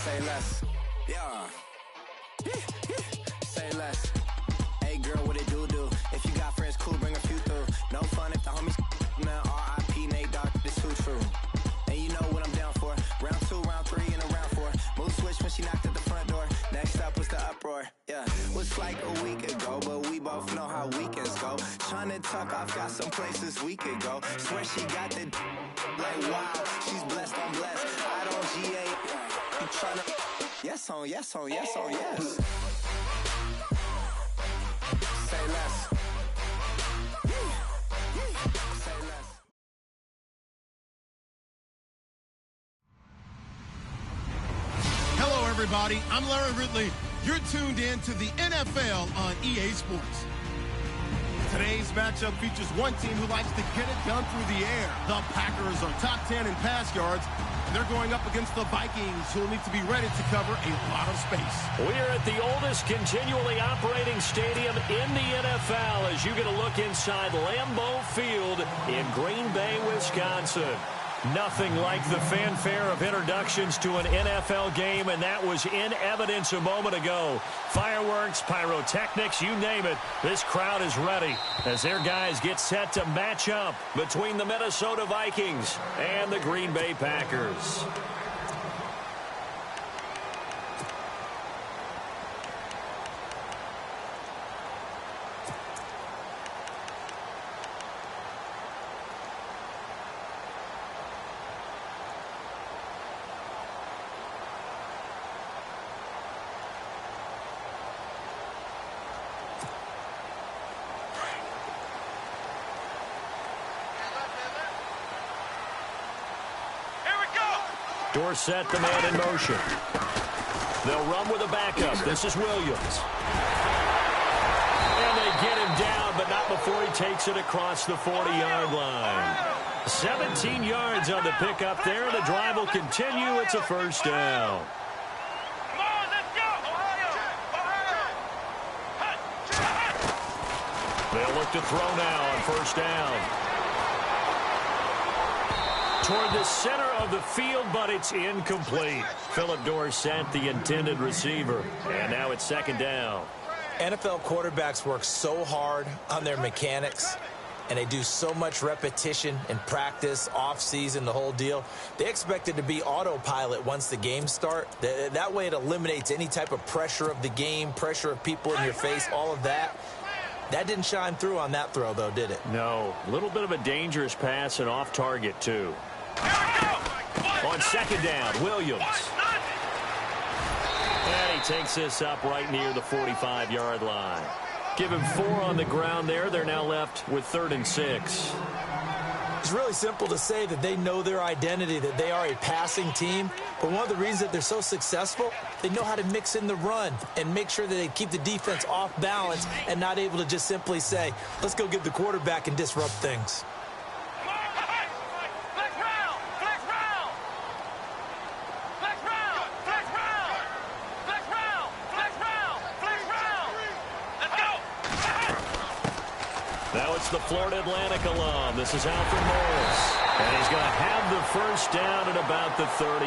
Say less. Yeah. Say less. Hey girl, what it do? If you got friends, cool, bring a few through. No fun if the homies, man. R.I.P. Nate Dogg, this too true. And you know what I'm down for. Round 2, round 3, and a round 4. Mood switch when she knocked at the front door. Next up was the uproar. Yeah, was like a week ago, but we both know how weekends go. Tryna tuck off, got some places we could go. Swear she got the like wow, she's blessed, I'm blessed. I don't GA. You tryna yes on yes on yes on yes. Say less. Say less. Hello, everybody. I'm Larry Ridley. You're tuned in to the NFL on EA Sports. Today's matchup features one team who likes to get it done through the air. The Packers are top 10 in pass yards, and they're going up against the Vikings, who will need to be ready to cover a lot of space. We're at the oldest continually operating stadium in the NFL as you get a look inside Lambeau Field in Green Bay, Wisconsin. Nothing like the fanfare of introductions to an NFL game, and that was in evidence a moment ago. Fireworks, pyrotechnics, you name it. This crowd is ready as their guys get set to match up between the Minnesota Vikings and the Green Bay Packers. Dorsett, the man in motion. They'll run with a backup. This is Williams. And they get him down, but not before he takes it across the 40-yard line. 17 yards on the pickup there. The drive will continue. It's a first down. They'll look to throw now on first down. Toward the center of the field, but it's incomplete. Philip Dorsett, the intended receiver. And now it's second down. NFL quarterbacks work so hard on their mechanics, and they do so much repetition in practice, off-season, the whole deal. They expect it to be autopilot once the games start. That way it eliminates any type of pressure of the game, pressure of people in your face, all of that. That didn't shine through on that throw, though, did it? No. A little bit of a dangerous pass and off target, too. On second down, Williams. And he takes this up right near the 45-yard line. Give him 4 on the ground there. They're now left with 3rd and 6. It's really simple to say that they know their identity, that they are a passing team. But one of the reasons that they're so successful, they know how to mix in the run and make sure that they keep the defense off balance and not able to just simply say, let's go get the quarterback and disrupt things. The Florida Atlantic alum. This is Alfred Morris. And he's going to have the first down at about the 38.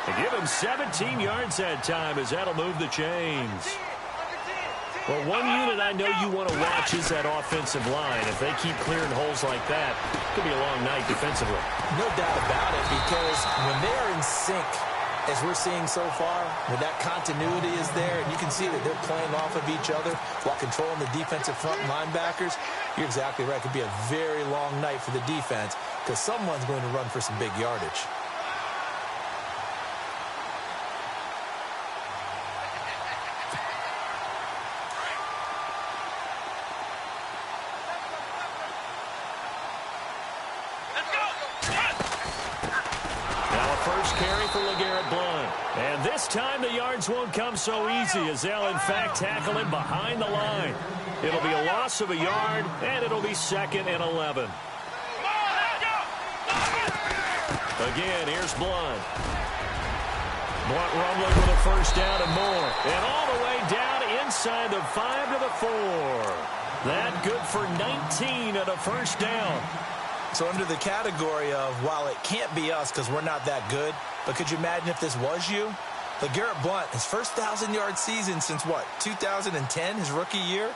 They give him 17 yards that time as that'll move the chains. Well, one unit I know you want to watch is that offensive line. If they keep clearing holes like that, it could be a long night defensively. No doubt about it, because when they are in sync, as we're seeing so far, when that continuity is there, and you can see that they're playing off of each other while controlling the defensive front linebackers, you're exactly right. It could be a very long night for the defense because someone's going to run for some big yardage. And this time the yards won't come so easy as they'll, in fact, tackle him behind the line. It'll be a loss of a yard, and it'll be 2nd and 11. Again, here's Blunt. Blunt rumbling with a first down and more. And all the way down inside the 5 to the 4. That good for 19 and a first down. So under the category of, while it can't be us because we're not that good, But could you imagine if this was you? LeGarrette Blount, his first 1,000-yard season since what, 2010, his rookie year?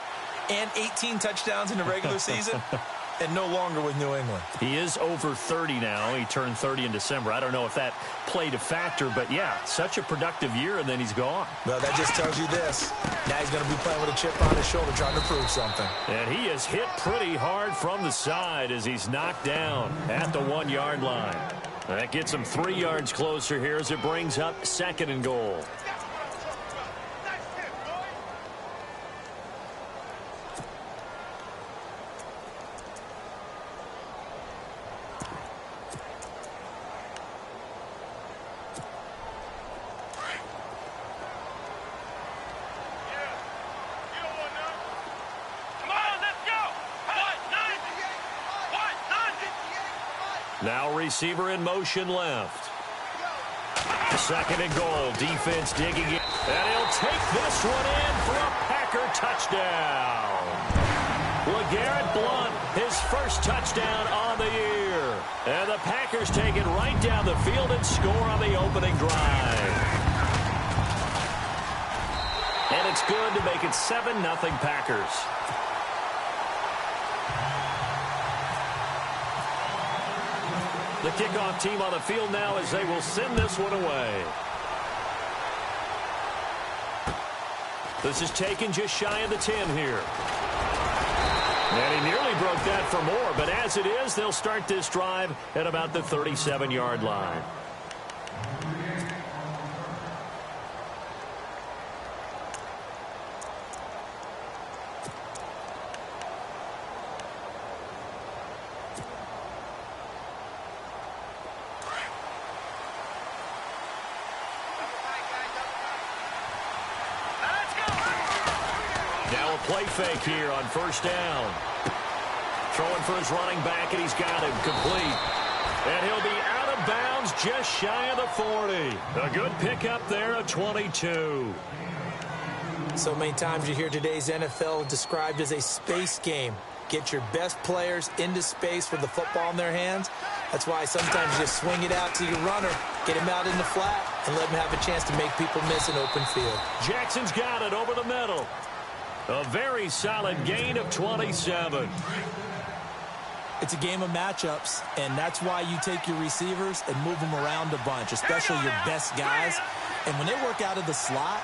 And 18 touchdowns in the regular season? And no longer with New England. He is over 30 now. He turned 30 in December. I don't know if that played a factor, but yeah, such a productive year, and then he's gone. Well, that just tells you this. Now he's going to be playing with a chip on his shoulder trying to prove something. And he is hit pretty hard from the side as he's knocked down at the 1-yard line. That gets him 3 yards closer here as it brings up 2nd and goal. Now receiver in motion left. 2nd and goal. Defense digging in. And he'll take this one in for a Packer touchdown. LeGarrette Blount, his first touchdown on the year. And the Packers take it right down the field and score on the opening drive. And it's good to make it 7-0 Packers. The kickoff team on the field now as they will send this one away. This is taken just shy of the 10 here. And he nearly broke that for more, but as it is, they'll start this drive at about the 37-yard line. Now a play fake here on 1st down. Throwing for his running back, and he's got him complete. And he'll be out of bounds just shy of the 40. A good pickup there, a 22. So many times you hear today's NFL described as a space game. Get your best players into space with the football in their hands. That's why sometimes you just swing it out to your runner, get him out in the flat, and let him have a chance to make people miss an open field. Jackson's got it over the middle. A very solid gain of 27. It's a game of matchups, and that's why you take your receivers and move them around a bunch, especially your best guys. And when they work out of the slot,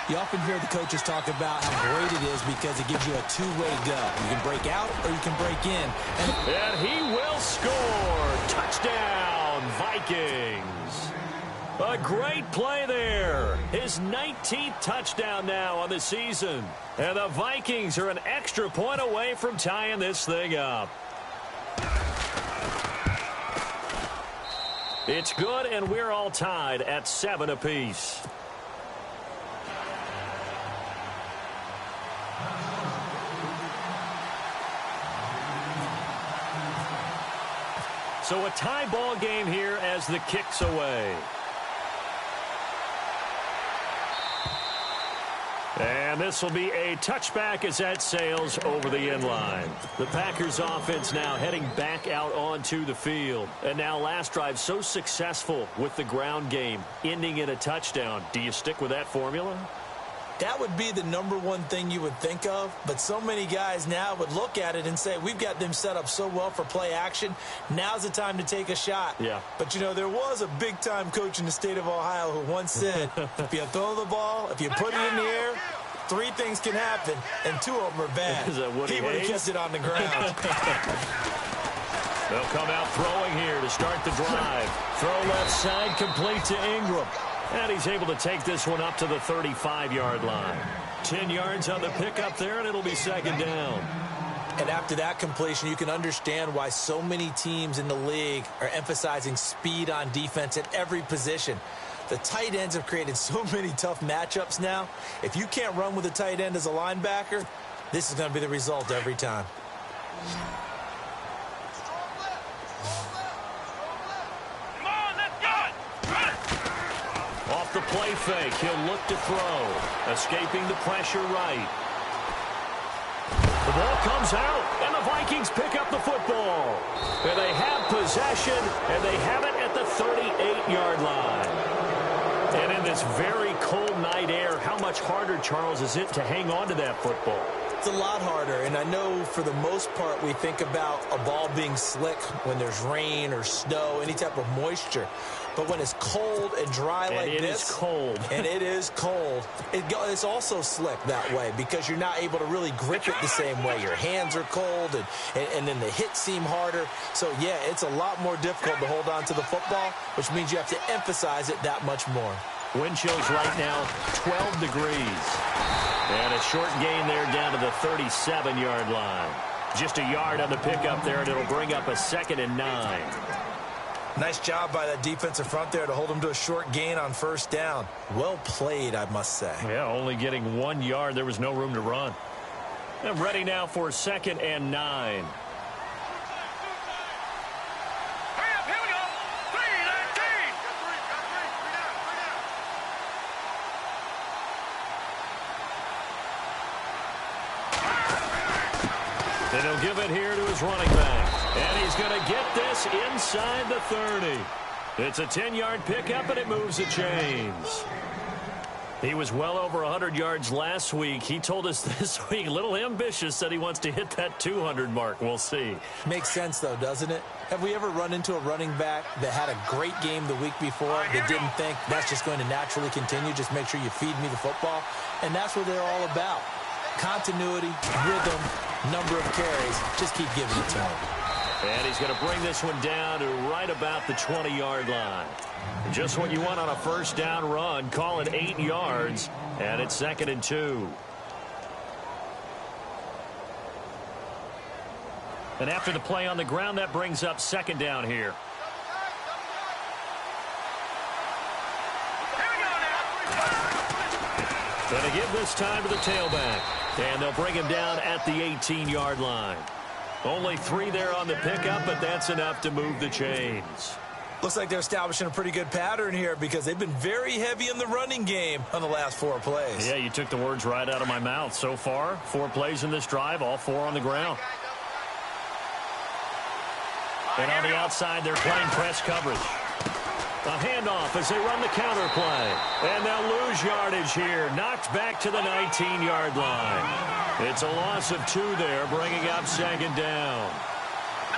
you often hear the coaches talk about how great it is because it gives you a two-way go. You can break out or you can break in. And he will score. Touchdown, Vikings. A great play there. His 19th touchdown now on the season. And the Vikings are an extra point away from tying this thing up. It's good, and we're all tied at 7 apiece. So a tie ball game here as the kick's away. And this will be a touchback as that sails over the end line. The Packers offense now heading back out onto the field. And now last drive so successful with the ground game, ending in a touchdown. Do you stick with that formula? That would be the #1 thing you would think of, but so many guys now would look at it and say, we've got them set up so well for play action. Now's the time to take a shot. Yeah. But, you know, there was a big-time coach in the state of Ohio who once said, if you throw the ball, if you put it in the air, 3 things can happen, and 2 of them are bad. Is that what he would have kept it on the ground. They'll come out throwing here to start the drive. Throw left side, complete to Ingram. And he's able to take this one up to the 35-yard line. 10 yards on the pickup there, and it'll be 2nd down. And after that completion, you can understand why so many teams in the league are emphasizing speed on defense at every position. The tight ends have created so many tough matchups now. If you can't run with a tight end as a linebacker, this is going to be the result every time. Off the play fake, he'll look to throw. Escaping the pressure right. The ball comes out, and the Vikings pick up the football. And they have possession, and they have it at the the 38-yard line. And in this very cold night air, how much harder, Charles, is it to hang on to that football? It's a lot harder, and I know for the most part we think about a ball being slick when there's rain or snow, any type of moisture. But when it's cold and dry like this, it is cold. And it is cold, it's also slick that way because you're not able to really grip it the same way. Your hands are cold, and then the hits seem harder. So, yeah, it's a lot more difficult to hold on to the football, which means you have to emphasize it that much more. Wind chills right now, 12 degrees. And a short gain there down to the 37-yard line. Just a yard on the pickup there, and it'll bring up a 2nd and 9. Nice job by that defensive front there to hold them to a short gain on first down. Well played, I must say. Yeah, only getting 1 yard. There was no room to run. And ready now for 2nd and 9. And he'll give it here to his running back. And he's going to get this inside the 30. It's a 10-yard pickup, and it moves the chains. He was well over 100 yards last week. He told us this week, a little ambitious, that he wants to hit that 200 mark. We'll see. Makes sense, though, doesn't it? Have we ever run into a running back that had a great game the week before that didn't think that's just going to naturally continue? Just make sure you feed me the football. And that's what they're all about. Continuity, rhythm, number of carries. Just keep giving it to him. And he's going to bring this one down to right about the 20-yard line. Just what you want on a first down run. Call it 8 yards, and it's 2nd and 2. And after the play on the ground, that brings up 2nd down here. Going to give this time to the tailback. And they'll bring him down at the 18-yard line. Only 3 there on the pickup, but that's enough to move the chains. Looks like they're establishing a pretty good pattern here because they've been very heavy in the running game on the last 4 plays. Yeah, you took the words right out of my mouth. So far, 4 plays in this drive, all 4 on the ground. And on the outside, they're playing press coverage. A handoff as they run the counter play. And they'll lose yardage here. Knocked back to the 19-yard line. It's a loss of 2 there, bringing up 2nd down.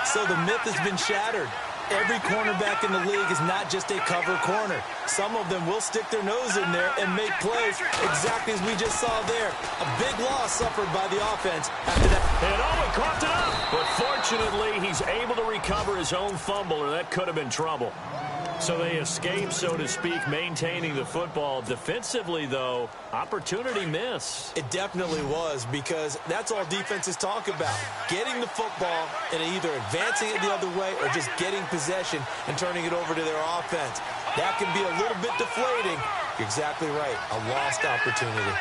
So the myth has been shattered. Every cornerback in the league is not just a cover corner. Some of them will stick their nose in there and make plays exactly as we just saw there. A big loss suffered by the offense after that. And he caught it up. But fortunately, he's able to recover his own fumble, or that could have been trouble. So they escape, so to speak, maintaining the football. Defensively, though, opportunity miss. It definitely was, because that's all defenses talk about. Getting the football and either advancing it the other way or just getting possession and turning it over to their offense. That can be a little bit deflating. You're exactly right. A lost opportunity.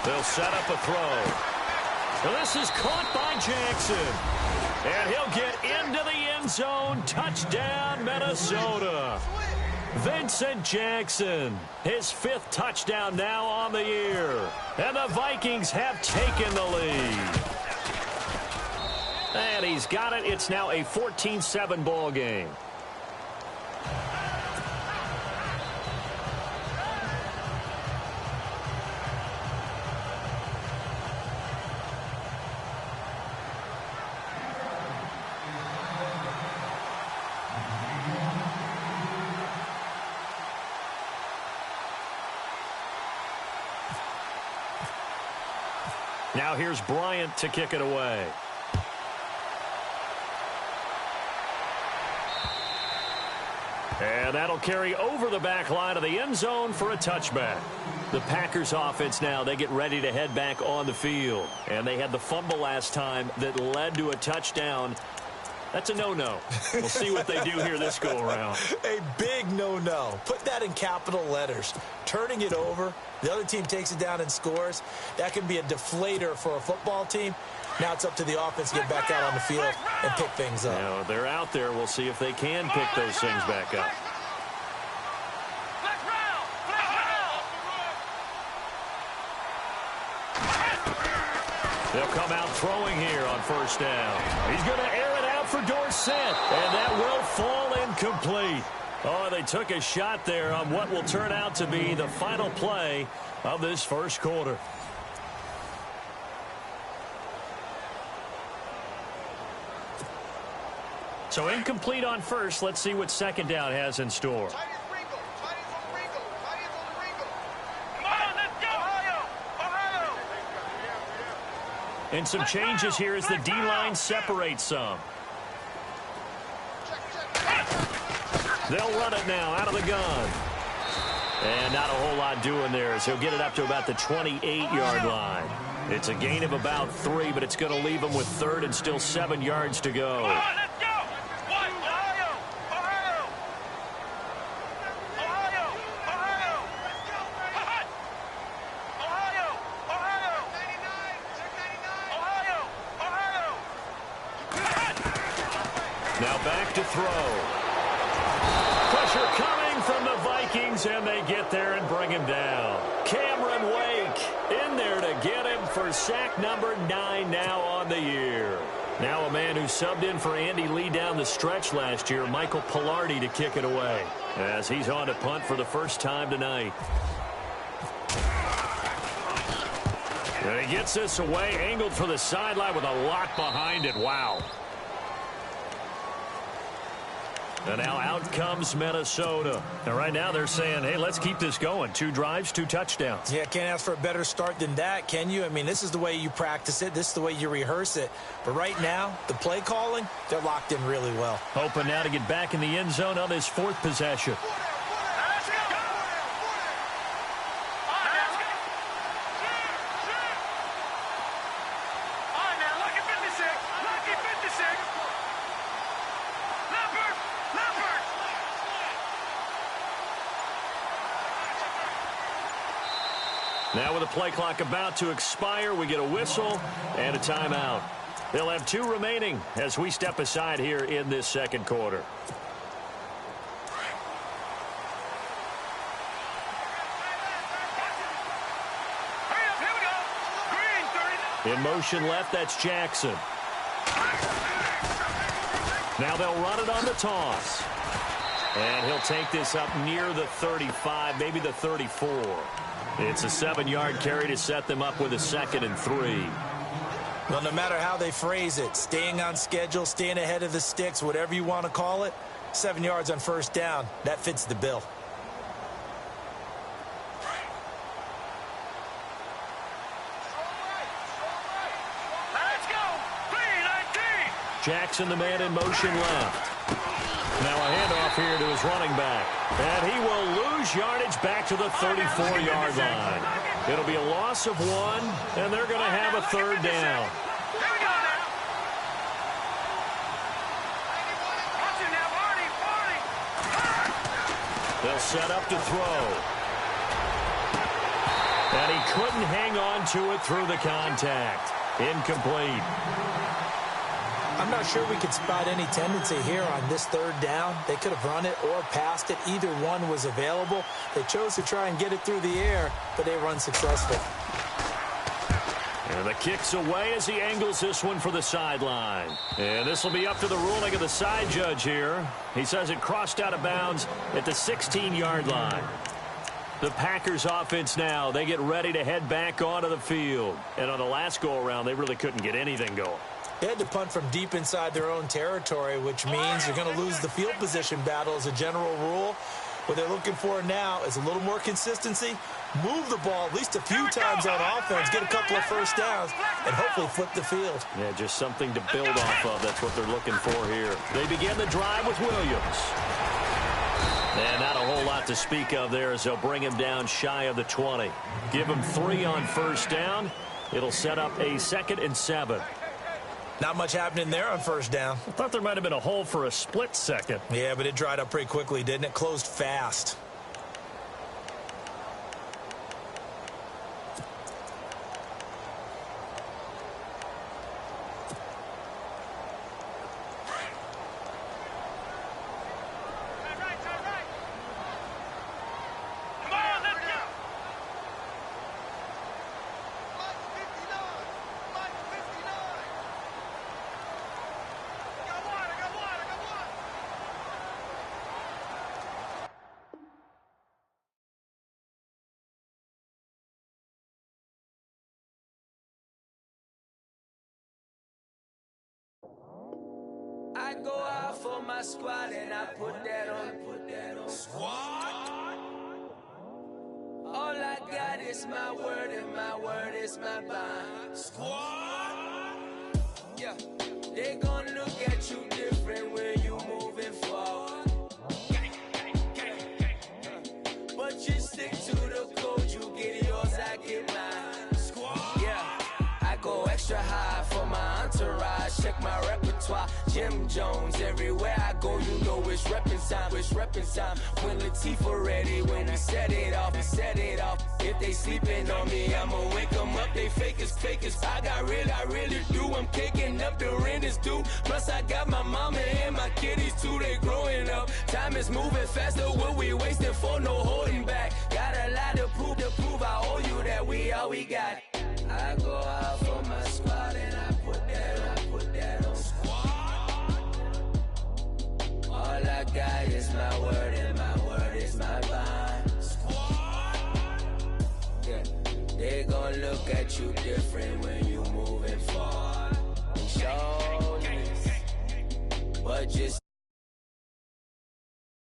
They'll set up a throw. Well, this is caught by Jackson. And he'll get into the end zone. Touchdown, Minnesota. Vincent Jackson, his 5th touchdown now on the year. And the Vikings have taken the lead. And he's got it. It's now a 14-7 ball game. Now here's Bryant to kick it away. And that'll carry over the back line of the end zone for a touchback. The Packers offense now, they get ready to head back on the field. And they had the fumble last time that led to a touchdown. That's a no-no. We'll see what they do here this go-around. A big no-no. Put that in capital letters. Turning it over, the other team takes it down and scores. That can be a deflator for a football team. Now it's up to the offense to get back out on the field and pick things up. Now, they're out there. We'll see if they can pick those things back up. They'll come out throwing here on first down. He's going to air it out for Dorsett, and that will fall incomplete. Oh, they took a shot there on what will turn out to be the final play of this first quarter. So incomplete on first. Let's see what second down has in store. And some changes here as the D-line separates some. They'll run it now out of the gun. And not a whole lot doing there, as he'll get it up to about the 28-yard line. It's a gain of about 3, but it's going to leave him with third and still 7 yards to go. Now back to throw. Pressure coming from the Vikings, and they get there and bring him down. Cameron Wake in there to get him for sack number 9 now on the year. Now a man who subbed in for Andy Lee down the stretch last year, Michael Pilardi, to kick it away, as he's on to punt for the first time tonight. And he gets this away, angled for the sideline with a lot behind it. Wow. And now out comes Minnesota. And right now they're saying, hey, let's keep this going. 2 drives, 2 touchdowns. Yeah, can't ask for a better start than that, can you? I mean, this is the way you practice it. This is the way you rehearse it. But right now, the play calling, they're locked in really well. Hoping now to get back in the end zone on his 4th possession. Now with the play clock about to expire, we get a whistle and a timeout. They'll have 2 remaining as we step aside here in this second quarter. In motion left, that's Jackson. Now they'll run it on the toss. And he'll take this up near the 35, maybe the 34. It's a 7-yard carry to set them up with a 2nd and 3. Well, no matter how they phrase it, staying on schedule, staying ahead of the sticks, whatever you want to call it, 7 yards on first down, that fits the bill. Jackson, the man in motion left. Now a handoff here to his running back. And he will lose yardage back to the 34-yard line. It'll be a loss of 1, and they're going to have a 3rd down. They'll set up to throw. And he couldn't hang on to it through the contact. Incomplete. I'm not sure we could spot any tendency here on this 3rd down. They could have run it or passed it. Either one was available. They chose to try and get it through the air, but they were unsuccessful. And the kick's away as he angles this one for the sideline. And this will be up to the ruling of the side judge here. He says it crossed out of bounds at the 16-yard line. The Packers offense now, they get ready to head back onto the field. And on the last go-around, they really couldn't get anything going. They had to punt from deep inside their own territory, which means you're going to lose the field position battle as a general rule. What they're looking for now is a little more consistency, move the ball at least a few times on offense, get a couple of first downs, and hopefully flip the field. Yeah, just something to build off of. That's what they're looking for here. They begin the drive with Williams. And not a whole lot to speak of there as they'll bring him down shy of the 20. Give him 3 on first down. It'll set up a 2nd and 7. Not much happening there on first down. I thought there might have been a hole for a split second. Yeah, but it dried up pretty quickly, didn't it? Closed fast. I go out for my squad and I put that on. Squad. All I got is my word and my word is my bond. Squad. Yeah, they gon' look at you different when you moving forward. But you stick to the code, you get yours, I get mine. Squad. Yeah, I go extra high for my entourage. Check my repertoire, Jim Jones. Everywhere I go, you know it's reppin' time. It's reppin' time. When Latifah ready, when we set it off, we set it off. If they sleeping on me, I'ma wake them up. They fakers. I really do. I'm caking up, the rent is due. Plus I got my mama and my kiddies too. They growing up. Time is moving faster. What we wasting for? No holding back. Got a lot to prove. I owe you that we all we got. I go out for my squad and I put that on. All I got is my word and my word is my bond. Yeah, they gon' look at you different when you moving forward. Show this, but just